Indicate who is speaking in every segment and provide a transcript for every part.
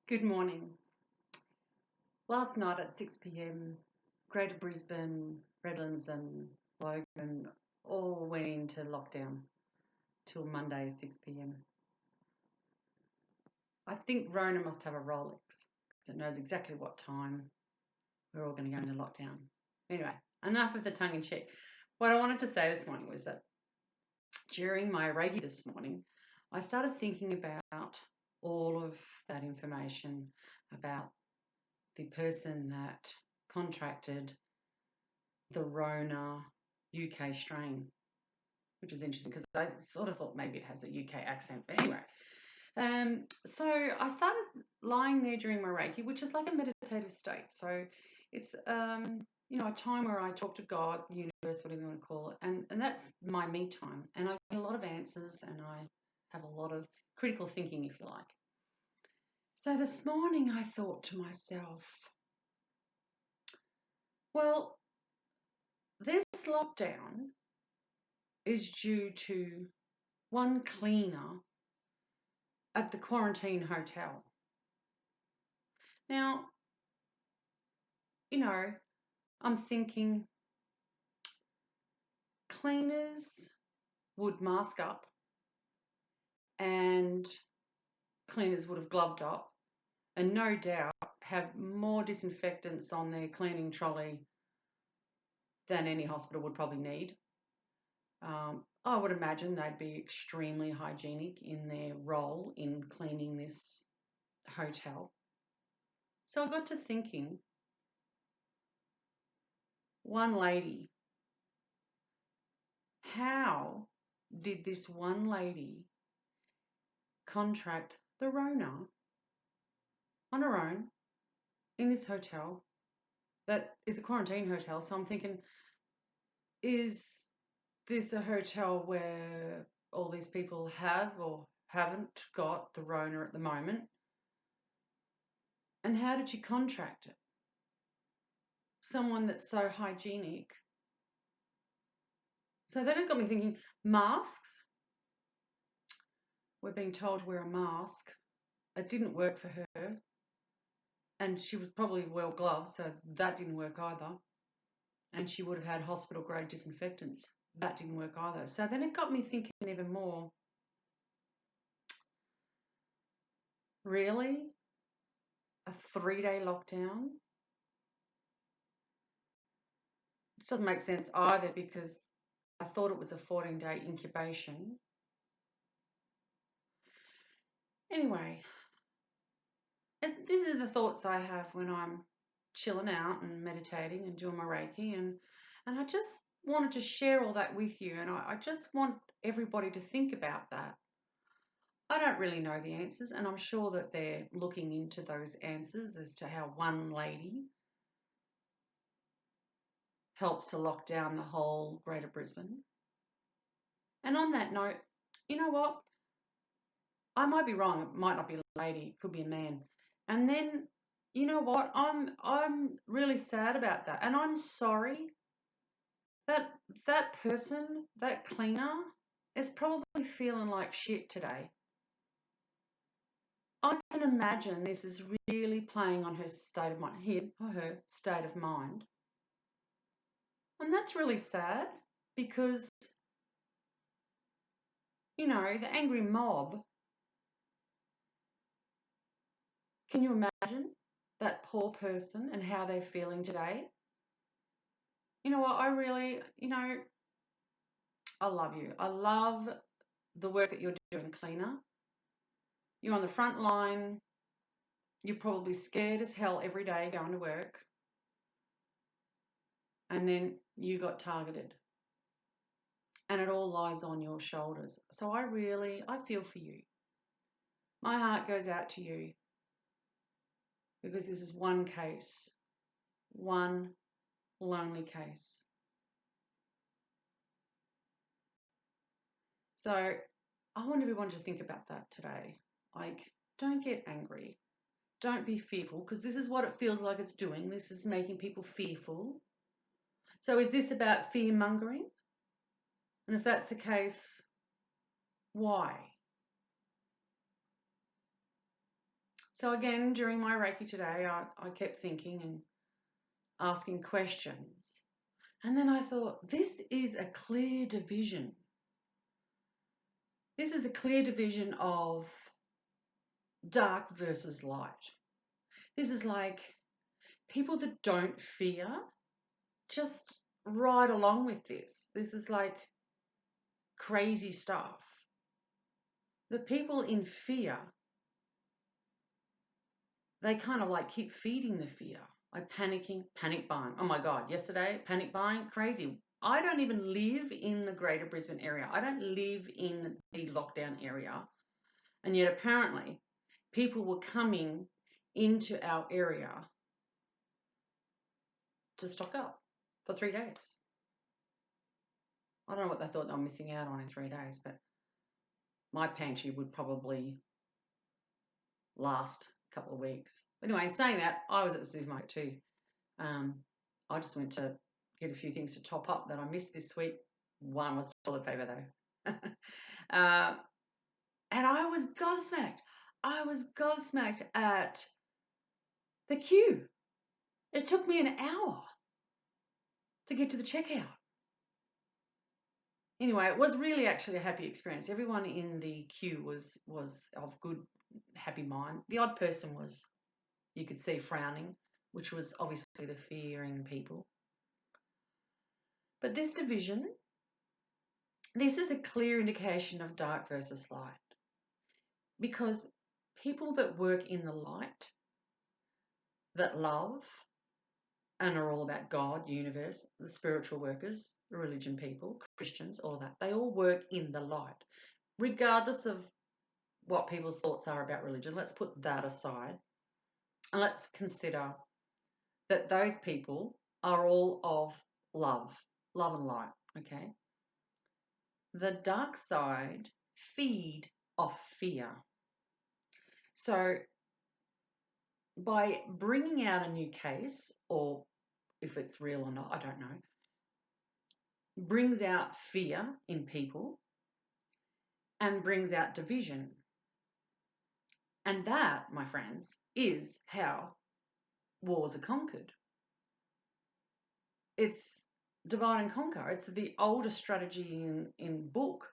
Speaker 1: Good morning. Last night at 6 p.m, Greater Brisbane, Redlands and Logan all went into lockdown till Monday 6 p.m. I think R0nA must have a Rollex because it knows exactly what time we're all going to go into lockdown. Anyway, enough of the tongue in cheek. What I wanted to say this morning was that during my Reiki this morning, I started thinking about all of that information about the person that contracted the R0nA UK strain, which is interesting because I sort of thought maybe it has a UK accent. But anyway, so I started lying there during my Reiki, which is like a meditative state. So it's a time where I talk to God, universe, whatever you want to call it, and that's my me time. And I get a lot of answers, and I have a lot of critical thinking, if you like. So this morning I thought to myself, well, this lockdown is due to one cleaner at the quarantine hotel. Now, I'm thinking cleaners would mask up and cleaners would have gloved up and no doubt have more disinfectants on their cleaning trolley than any hospital would probably need. I would imagine they'd be extremely hygienic in their role in cleaning this hotel. So I got to thinking, one lady, how did this one lady contract the R0nA on her own in this hotel that is a quarantine hotel? So I'm thinking, is this a hotel where all these people have or haven't got the R0nA at the moment? And how did she contract it? Someone that's so hygienic. So then it got me thinking, masks. We're being told to wear a mask. It didn't work for her. And she was probably well gloved, so that didn't work either. And she would have had hospital grade disinfectants. That didn't work either. So then it got me thinking even more. Really? A 3-day lockdown? It doesn't make sense either because I thought it was a 14-day incubation. Anyway, these are the thoughts I have when I'm chilling out and meditating and doing my Reiki, and I just wanted to share all that with you, and I just want everybody to think about that. I don't really know the answers, and I'm sure that they're looking into those answers as to how one lady helps to lock down the whole Greater Brisbane. And on that note, you know what? I might be wrong. It might not be a lady. It could be a man. And then, you know what? I'm really sad about that, and I'm sorry. That person, that cleaner, is probably feeling like shit today. I can imagine this is really playing on her state of mind, her state of mind. And that's really sad because, the angry mob, can you imagine that poor person and how they're feeling today? You know what, I really, I love you. I love the work that you're doing, cleaner. You're on the front line. You're probably scared as hell every day going to work. And then you got targeted. And it all lies on your shoulders. So I feel for you. My heart goes out to you because this is one case, one lonely case. So I want everyone to think about that today. Like, don't get angry. Don't be fearful, because this is what it feels like it's doing. This is making people fearful. So is this about fear mongering? And if that's the case, why? So again, during my Reiki today, I kept thinking and asking questions. And then I thought, this is a clear division. This is a clear division of dark versus light. This is like people that don't fear just ride along with this. This is like crazy stuff. The people in fear, they kind of like keep feeding the fear. Like panicking, panic buying. Oh my God, yesterday, panic buying, crazy. I don't even live in the greater Brisbane area. I don't live in the lockdown area. And yet apparently people were coming into our area to stock up for 3 days. I don't know what they thought they were missing out on in 3 days, but my pantry would probably last a couple of weeks. Anyway, in saying that, I was at the supermarket too. I just went to get a few things to top up that I missed this week. One was toilet paper though. And I was gobsmacked. I was gobsmacked at the queue. It took me an hour to get to the checkout. Anyway, it was really actually a happy experience. Everyone in the queue was of good, happy mind. The odd person was, you could see, frowning, which was obviously the fearing people. But this division, this is a clear indication of dark versus light. Because people that work in the light, that love, and are all about God, universe, the spiritual workers, the religion people, Christians, all that, they all work in the light, regardless of what people's thoughts are about religion. Let's put that aside and let's consider that those people are all of love and light, okay? The dark side feed off fear. So by bringing out a new case, or if it's real or not, I don't know, brings out fear in people and brings out division. And that, my friends, is how wars are conquered. It's divide and conquer. It's the oldest strategy in book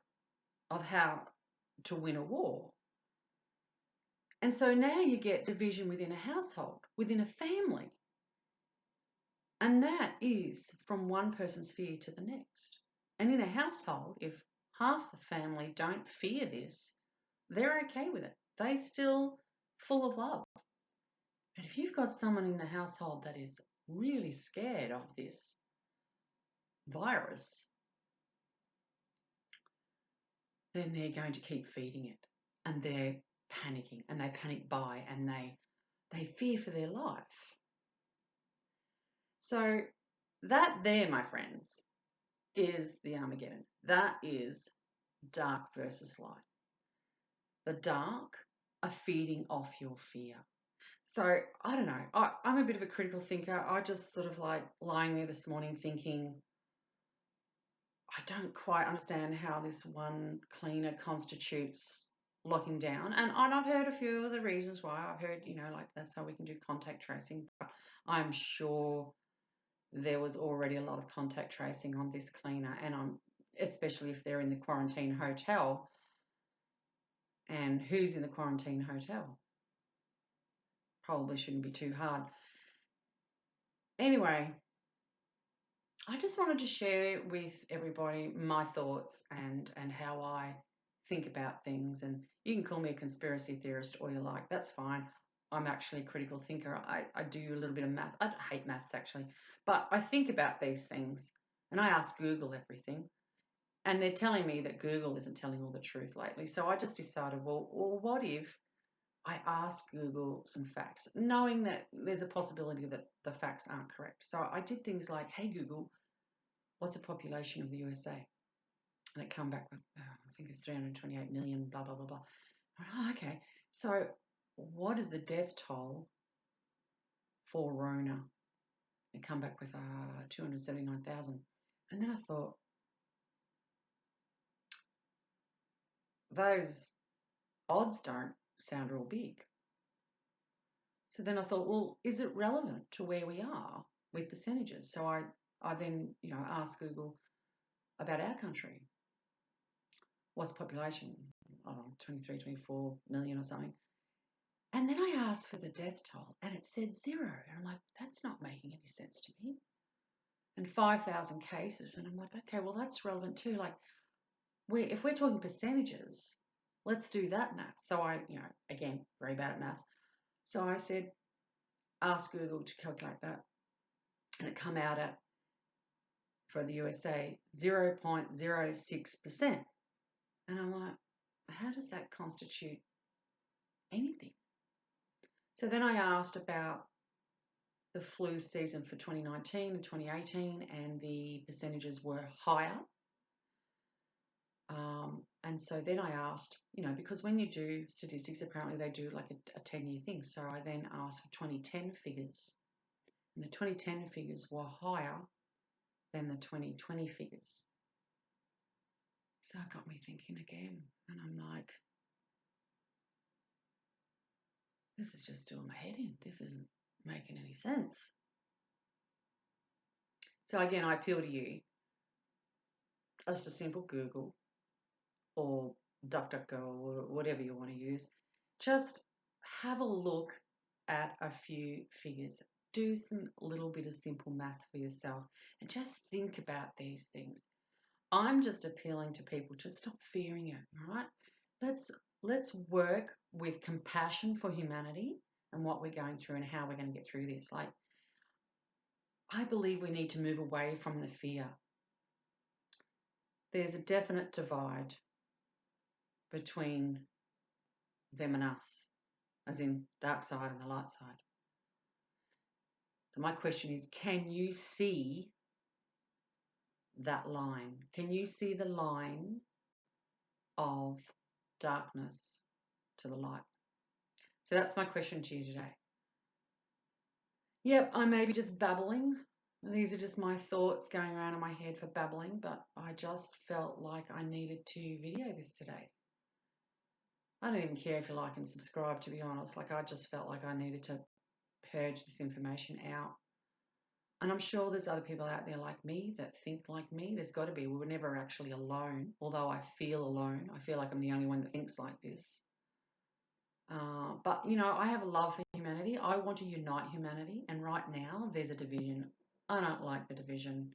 Speaker 1: of how to win a war. And so now you get division within a household, within a family. And that is from one person's fear to the next. And in a household, if half the family don't fear this, they're okay with it. They still full of love. But if you've got someone in the household that is really scared of this virus, then they're going to keep feeding it. And they're panicking, and they panic buy, and they fear for their life. So that there, my friends, is the Armageddon. That is dark versus light. The dark are feeding off your fear. So I don't know. I'm a bit of a critical thinker. I just sort of like lying there this morning thinking, I don't quite understand how this one cleaner constitutes locking down. And I've heard a few of the reasons why. I've heard, like that's how we can do contact tracing. But I'm sure there was already a lot of contact tracing on this cleaner, and especially if they're in the quarantine hotel. And who's in the quarantine hotel? Probably shouldn't be too hard. Anyway, I just wanted to share with everybody my thoughts and how I think about things. And you can call me a conspiracy theorist all you like. That's fine. I'm actually a critical thinker. I do a little bit of math. I hate maths actually. But I think about these things and I ask Google everything. And they're telling me that Google isn't telling all the truth lately. So I just decided, well what if I asked Google some facts, knowing that there's a possibility that the facts aren't correct. So I did things like, hey Google, what's the population of the USA? And it come back with, I think it's 328 million, blah, blah, blah, blah. I went, oh, okay. So what is the death toll for R0nA? It come back with 279,000. And then I thought, those odds don't sound real big. So then I thought, well, is it relevant to where we are with percentages? So I then, asked Google about our country. What's population? I don't know, 23, 24 million or something. And then I asked for the death toll and it said 0. And I'm like, that's not making any sense to me. And 5,000 cases. And I'm like, okay, well, that's relevant too. Like, if we're talking percentages, let's do that math. So I, again, very bad at maths. So I said, ask Google to calculate that. And it come out at, for the USA, 0.06%. And I'm like, how does that constitute anything? So then I asked about the flu season for 2019 and 2018, and the percentages were higher. And so then I asked, because when you do statistics, apparently they do like a 10-year thing. So I then asked for 2010 figures. And the 2010 figures were higher than the 2020 figures. So it got me thinking again. And I'm like, this is just doing my head in. This isn't making any sense. So again, I appeal to you. Just a simple Google or DuckDuckGo or whatever you want to use. Just have a look at a few figures. Do some little bit of simple math for yourself and just think about these things. I'm just appealing to people to stop fearing it, all right? Let's work with compassion for humanity and what we're going through and how we're going to get through this. Like, I believe we need to move away from the fear. There's a definite divide between them and us, as in dark side and the light side. So my question is, can you see that line? Can you see the line of darkness to the light? So that's my question to you today. Yep, I may be just babbling. These are just my thoughts going around in my head for babbling, but I just felt like I needed to video this today. I don't even care if you like and subscribe, to be honest. Like, I just felt like I needed to purge this information out. And I'm sure there's other people out there like me that think like me. There's got to be. We were never actually alone, although I feel alone. I feel like I'm the only one that thinks like this. But, I have a love for humanity. I want to unite humanity. And right now, there's a division. I don't like the division.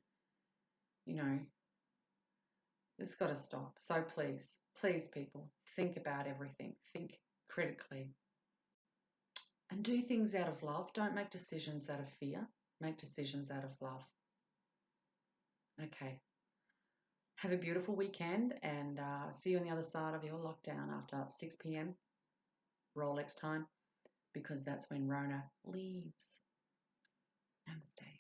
Speaker 1: It's got to stop. So please, people, think about everything. Think critically. And do things out of love. Don't make decisions out of fear. Make decisions out of love. Okay. Have a beautiful weekend and see you on the other side of your lockdown after 6 p.m. Rollex time, because that's when R0nA leaves. Namaste.